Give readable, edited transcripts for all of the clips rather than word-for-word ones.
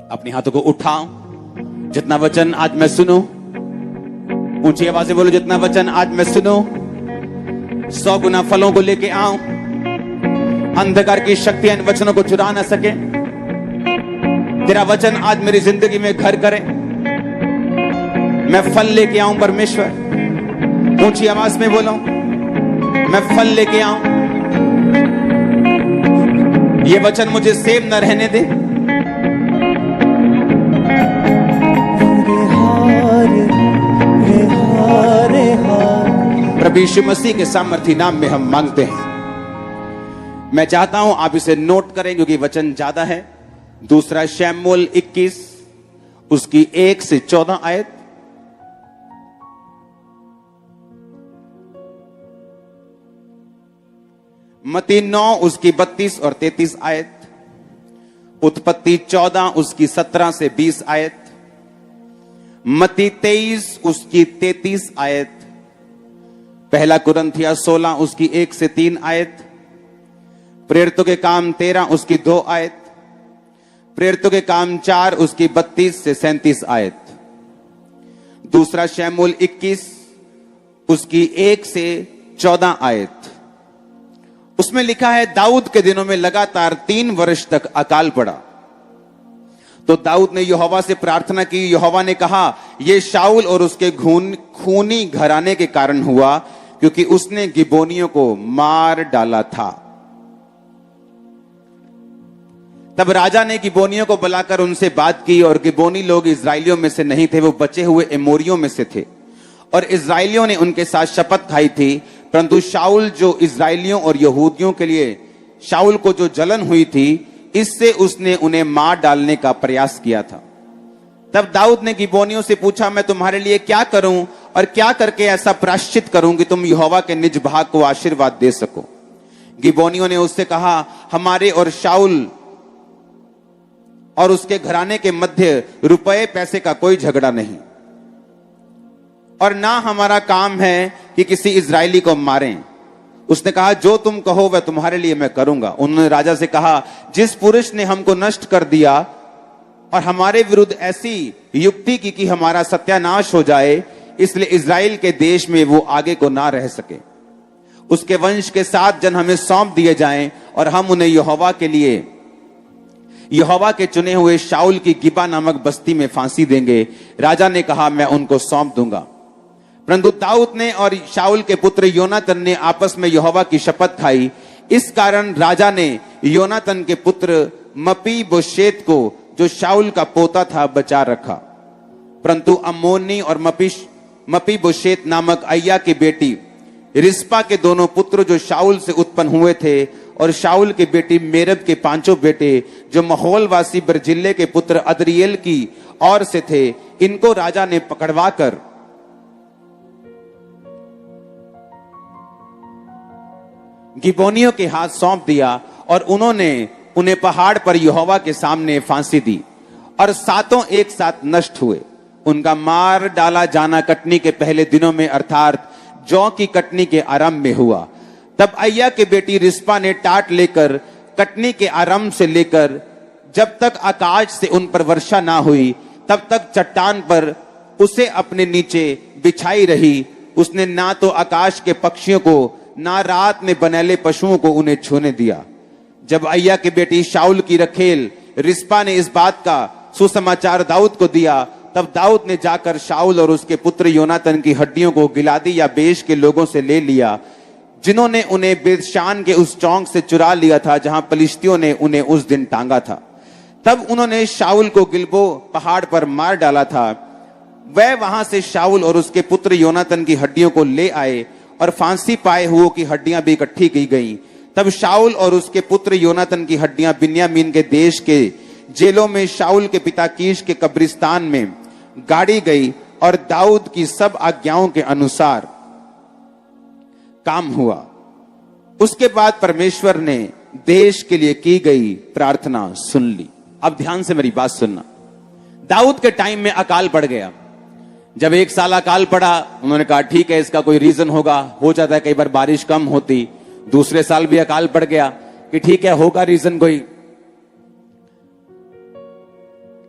अपने हाथों को उठाओ, जितना वचन आज मैं सुनूं, ऊंची आवाज से बोलो, जितना वचन आज मैं सुनूं 100 गुना फलों को लेके आऊं। अंधकार की शक्तियां इन वचनों को चुरा ना सके। तेरा वचन आज मेरी जिंदगी में घर करे, मैं फल लेके आऊं परमेश्वर। ऊंची आवाज में बोलो, मैं फल लेके आऊं। ये वचन मुझे सेम न रहने दे। प्रभु यीशु मसीह के सामर्थी नाम में हम मांगते हैं। मैं चाहता हूं आप इसे नोट करें क्योंकि वचन ज्यादा है। दूसरा शमूएल 21 उसकी 1 से 14 आयत, मत्ती 9 उसकी 32 और 33 आयत, उत्पत्ति 14 उसकी 17 से 20 आयत, मत्ती 23 उसकी 33 आयत, पहला कुरिन्थिया 16 उसकी 1 से 3 आयत, प्रेरितों के काम 13 उसकी 2 आयत, प्रेरितों के काम 4 उसकी 32 से 37 आयत। दूसरा शमूएल 21 उसकी 1 से 14 आयत, उसमें लिखा है दाऊद के दिनों में लगातार 3 वर्ष तक अकाल पड़ा। तो दाऊद ने यहोवा से प्रार्थना की। यहोवा ने कहा, यह शाऊल और उसके खूनी घराने के कारण हुआ, क्योंकि उसने गिबोनियों को मार डाला था। तब राजा ने गिबोनियों को बुलाकर उनसे बात की, और गिबोनी लोग इजराइलियों में से नहीं थे, वो बचे हुए एमोरियों में से थे, और इजराइलियों ने उनके साथ शपथ खाई थी। परंतु शाऊल, जो इजराइलियों और यहूदियों के लिए शाऊल को जो जलन हुई थी, इससे उसने उन्हें मार डालने का प्रयास किया था। तब दाऊद ने गिबोनियों से पूछा, मैं तुम्हारे लिए क्या करूं और क्या करके ऐसा प्रायश्चित करूं कि तुम यहोवा के निज भाग को आशीर्वाद दे सको। गिबोनियों ने उससे कहा, हमारे और शाऊल और उसके घराने के मध्य रुपए पैसे का कोई झगड़ा नहीं, और ना हमारा काम है कि किसी इजरायली को मारें। उसने कहा, जो तुम कहो वह तुम्हारे लिए मैं करूंगा। उन्होंने राजा से कहा, जिस पुरुष ने हमको नष्ट कर दिया और हमारे विरुद्ध ऐसी युक्ति की कि हमारा सत्यानाश हो जाए, इसलिए इजराइल के देश में वो आगे को ना रह सके। उसके वंश के 7 जन हमें सौंप दिए जाएं, और हम उन्हें यहोवा के लिए, यहोवा के चुने हुए शाऊल की गिबा नामक बस्ती में फांसी देंगे। राजा ने कहा, मैं उनको सौंप दूंगा। परंतु दाऊद ने और शाऊल के पुत्र योनातन ने आपस में यहोवा की शपथ खाई। इस कारण राजा ने योनातन के पुत्र मपीबोशेत को, जो शाऊल का पोता था, बचा रखा। परंतु अम्मोनी और मपीबोशेत नामक अय्या की बेटी रिस्पा के दोनों पुत्र, जो शाऊल से उत्पन्न हुए थे, और शाऊल की बेटी मेरब के 5 बेटे, जो महौलवासी बर्जिल्ले के पुत्र अदरिएल की ओर से थे, इनको राजा ने पकड़वाकर गिबोनियों के हाथ सौंप दिया, और उन्होंने उन्हें पहाड़ पर यहोवा के सामने फांसी दी, और 7 एक साथ नष्ट हुए। उनका मार डाला जाना कटनी के पहले दिनों में, अर्थात जौ की कटनी के आरंभ में हुआ। तब अय्या की बेटी रिस्पा ने टाट लेकर कटनी के आरंभ से लेकर जब तक आकाश से उन पर वर्षा ना हुई, तब तक चट्टान पर उसे अपने नीचे बिछाई रही। उसने ना तो आकाश के पक्षियों को, ना रात में बनेले पशुओं को उन्हें छूने दिया। जब अय्या की बेटी शाऊल की रखेल रिस्पा ने इस बात का सुसमाचार दाऊद को दिया, तब दाऊद ने जाकर शाऊल और उसके पुत्र योनातन की हड्डियों को गिलादी या बेश के लोगों से ले लिया, जिन्होंने उन्हें बेतशान के उस चौक से चुरा लिया था, जहां पलिश्तियों ने उन्हें उस दिन टांगा था। तब उन्होंने शाऊल को गिलबो पहाड़ पर मार डाला था। वह वहां से शाऊल और उसके पुत्र योनातन की हड्डियों को ले आए, और फांसी पाए हुओं की हड्डियां भी इकट्ठी की गईं। तब शाऊल और उसके पुत्र योनातन की हड्डियां बिन्यामीन के देश के जेलों में शाऊल के पिता कीश के कब्रिस्तान में गाड़ी गई, और दाऊद की सब आज्ञाओं के अनुसार काम हुआ। उसके बाद परमेश्वर ने देश के लिए की गई प्रार्थना सुन ली। अब ध्यान से मेरी बात सुनना। दाऊद के टाइम में अकाल पड़ गया। जब 1 साल अकाल पड़ा, उन्होंने कहा ठीक है, इसका कोई रीजन होगा, हो जाता है कई बार बारिश कम होती। दूसरे साल भी अकाल पड़ गया कि ठीक है, होगा रीजन कोई।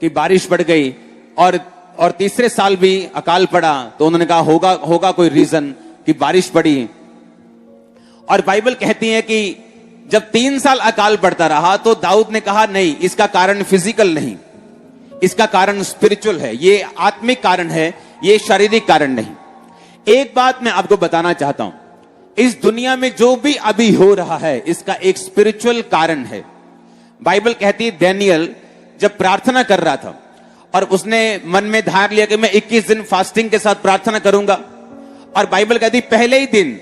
कि बारिश पड़ गई, और तीसरे साल भी अकाल पड़ा। तो उन्होंने कहा होगा कोई रीजन कि बारिश पड़ी। और बाइबल कहती है कि जब 3 साल अकाल पड़ता रहा तो दाऊद ने कहा नहीं, इसका कारण फिजिकल नहीं, इसका कारण स्पिरिचुअल है, ये आत्मिक कारण है, ये शारीरिक कारण नहीं। एक बात मैं आपको बताना चाहता हूं, इस दुनिया में जो भी अभी हो रहा है इसका एक स्पिरिचुअल कारण है। बाइबल कहती है दानियल जब प्रार्थना कर रहा था और उसने मन में धार लिया कि मैं 21 दिन फास्टिंग के साथ प्रार्थना करूंगा, और बाइबल कहती पहले ही दिन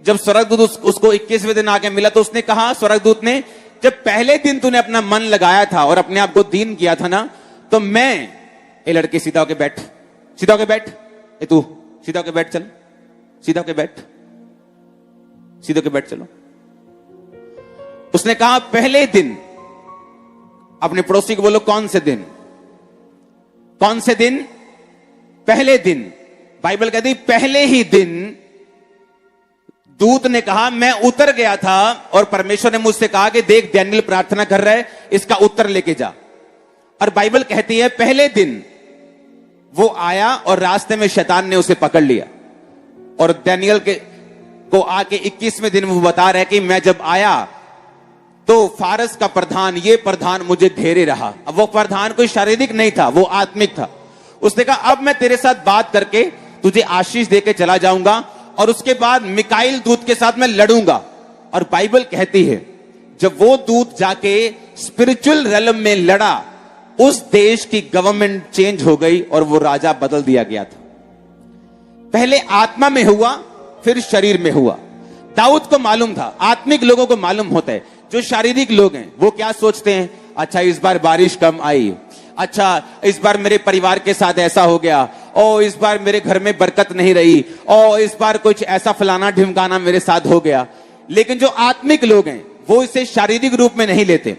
जब स्वर्गदूत उसको 21वें दिन आके मिला तो उसने कहा, स्वर्गदूत ने, जब पहले दिन तूने अपना मन लगाया था और अपने आप को दीन किया था ना, तो मैं, ए लड़के सीधा होके बैठ, सीधा होके बैठ, ए तू सीधा होके बैठ, चल सीधा होके बैठ, सीधा होके बैठ, चलो। उसने कहा पहले दिन, अपने पड़ोसी को बोलो कौन से दिन, कौन से दिन, पहले दिन। बाइबल कहती पहले ही दिन दूत ने कहा मैं उतर गया था और परमेश्वर ने मुझसे कहा कि देख दानियल प्रार्थना कर रहा है, इसका उत्तर लेके जा। और बाइबल कहती है पहले दिन वो आया और रास्ते में शैतान ने उसे पकड़ लिया, और दानियल को आके 21वें दिन वो बता रहा है कि मैं जब आया तो फारस का प्रधान, ये प्रधान मुझे घेरे रहा। अब वो प्रधान कोई शारीरिक नहीं था, वो आत्मिक था। उसने कहा अब मैं तेरे साथ बात करके तुझे आशीष देके चला जाऊंगा, और उसके बाद मिकाइल दूत के साथ मैं लड़ूंगा। और बाइबल कहती है जब वो दूत जाके स्पिरिचुअल रेलम में लड़ा, उस देश की गवर्नमेंट चेंज हो गई और वो राजा बदल दिया गया था। पहले आत्मा में हुआ, फिर शरीर में हुआ। दाऊद को मालूम था, आत्मिक लोगों को मालूम होता है। जो शारीरिक लोग हैं वो क्या सोचते हैं, अच्छा इस बार बारिश कम आई, अच्छा इस बार मेरे परिवार के साथ ऐसा हो गया, ओ इस बार मेरे घर में बरकत नहीं रही, ओ इस बार कुछ ऐसा फलाना ढिमकाना मेरे साथ हो गया। लेकिन जो आत्मिक लोग हैं वो इसे शारीरिक रूप में नहीं लेते।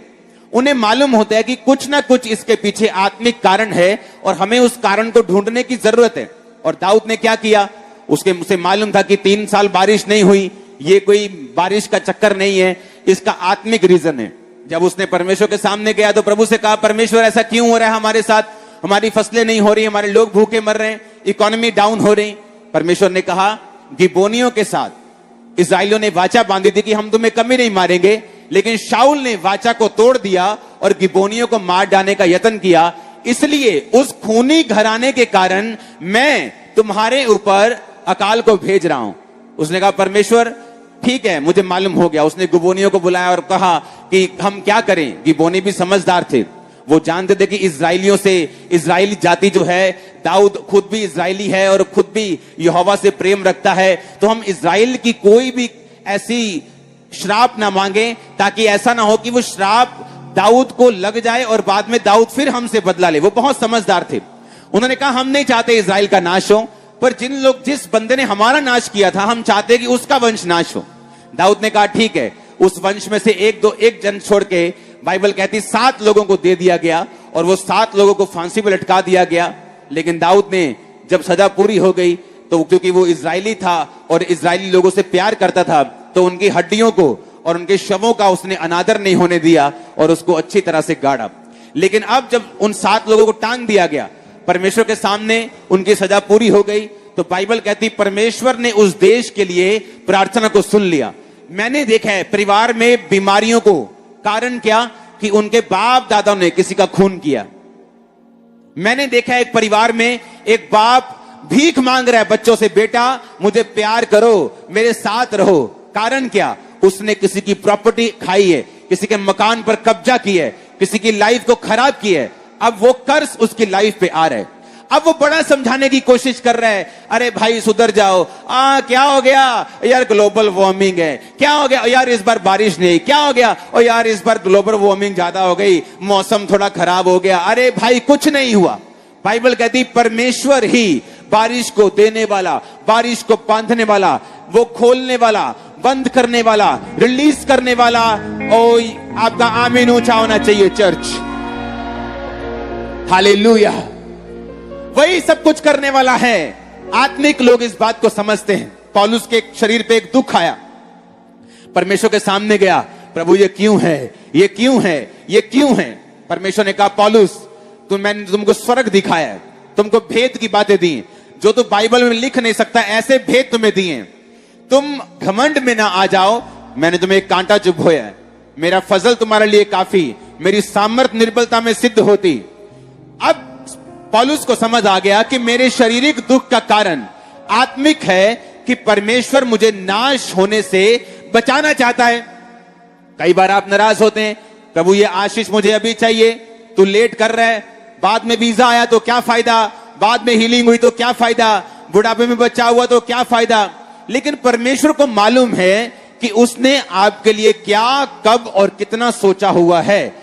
उन्हें मालूम होता है कि कुछ ना कुछ इसके पीछे आत्मिक कारण है और हमें उस कारण को ढूंढने की जरूरत है। और दाऊद ने क्या किया, उसे मालूम था कि 3 साल बारिश नहीं हुई, ये कोई बारिश का चक्कर नहीं है, इसका आत्मिक रीजन है। जब उसने परमेश्वर के सामने गया तो प्रभु से कहा परमेश्वर ऐसा क्यों हो रहा है हमारे साथ, हमारी फसलें नहीं हो रही, हमारे लोग भूखे मर रहे हैं, इकोनॉमी डाउन हो रही। परमेश्वर ने कहा गिबोनियों के साथ इस्राएलियों ने वाचा बांधी थी कि हम तुम्हें कभी नहीं मारेंगे, लेकिन शाऊल ने वाचा को तोड़ दिया और गिबोनियों को मार डालने का यत्न किया, इसलिए उस खूनी घराने के कारण मैं तुम्हारे ऊपर अकाल को भेज रहा हूं। उसने कहा परमेश्वर ठीक है, मुझे मालूम हो गया। उसने गिबोनियों को बुलाया और कहा कि हम क्या करें। गिबोनी भी समझदार थे, वो जानते थे कि इजराइलियों से, इजराइली जाति जो है, दाऊद खुद भी इजराइली है और खुद भी यहोवा से प्रेम रखता है, तो हम इजराइल की कोई भी ऐसी श्राप ना मांगे ताकि ऐसा ना हो कि वो श्राप दाऊद को लग जाए और बाद में दाऊद फिर हमसे बदला ले। वो बहुत समझदार थे। उन्होंने कहा हम नहीं चाहते इजराइल का नाश हो, पर जिस बंदे ने हमारा नाश किया था हम चाहते कि उसका वंश नाश हो। दाऊद ने कहा ठीक है, उस वंश में से एक जन छोड़ के बाइबल कहती 7 लोगों को दे दिया गया और वो 7 लोगों को फांसी पर लटका दिया गया। लेकिन दाऊद ने जब सजा पूरी हो गई तो क्योंकि वो इजरायली था और इजरायली लोगों से प्यार करता था, तो उनकी हड्डियों को और उनके शवों का उसने अनादर नहीं होने दिया और उसको अच्छी तरह से गाड़ा। लेकिन अब जब उन 7 लोगों को टांग दिया गया, परमेश्वर के सामने उनकी सजा पूरी हो गई, तो बाइबल कहती परमेश्वर ने उस देश के लिए प्रार्थना को सुन लिया। मैंने देखा है परिवार में बीमारियों को कारण क्या, कि उनके बाप दादा ने किसी का खून किया। मैंने देखा है एक परिवार में एक बाप भीख मांग रहा है बच्चों से, बेटा मुझे प्यार करो, मेरे साथ रहो। कारण क्या, उसने किसी की प्रॉपर्टी खाई है, किसी के मकान पर कब्जा किया है, किसी की लाइफ को खराब किया है। अब वो कर्ज उसकी लाइफ पे आ रहा है। अब वो बड़ा समझाने की कोशिश कर रहा है, अरे भाई सुधर जाओ, क्या हो गया यार, ग्लोबल वार्मिंग है, क्या हो गया यार इस बार बारिश नहीं, क्या हो गया और यार इस बार ग्लोबल वार्मिंग ज्यादा हो गई, मौसम थोड़ा खराब हो गया। अरे भाई कुछ नहीं हुआ। बाइबल कहती परमेश्वर ही बारिश को देने वाला, बारिश को बांधने वाला, वो खोलने वाला, बंद करने वाला, रिलीज करने वाला। ओ आपका आमीन ऊंचा होना चाहिए चर्च। हालेलुया। वही सब कुछ करने वाला है। आत्मिक लोग इस बात को समझते हैं। पौलुस के शरीर पे एक दुख आया, परमेश्वर के सामने गया, प्रभु ये क्यों है, ये क्यों है, ये क्यों है। परमेश्वर ने कहा पौलुस मैंने तुमको स्वर्ग दिखाया है, तुमको भेद की बातें दी जो तू बाइबल में लिख नहीं सकता, ऐसे भेद तुम्हें दिए। तुम घमंड में ना आ जाओ, मैंने तुम्हें एक कांटा चुभोया है, मेरा फजल तुम्हारे लिए काफी, मेरी सामर्थ निर्बलता में सिद्ध होती। अब पौलुस को समझ आ गया कि मेरे शारीरिक दुख का कारण आत्मिक है कि परमेश्वर मुझे नाश होने से बचाना चाहता है। कई बार आप नाराज होते हैं, प्रभु ये आशीष मुझे अभी चाहिए, तू लेट कर रहा है, बाद में वीजा आया तो क्या फायदा, बाद में हीलिंग हुई तो क्या फायदा, बुढ़ापे में बच्चा हुआ तो क्या फायदा। लेकिन परमेश्वर को मालूम है कि उसने आपके लिए क्या, कब और कितना सोचा हुआ है।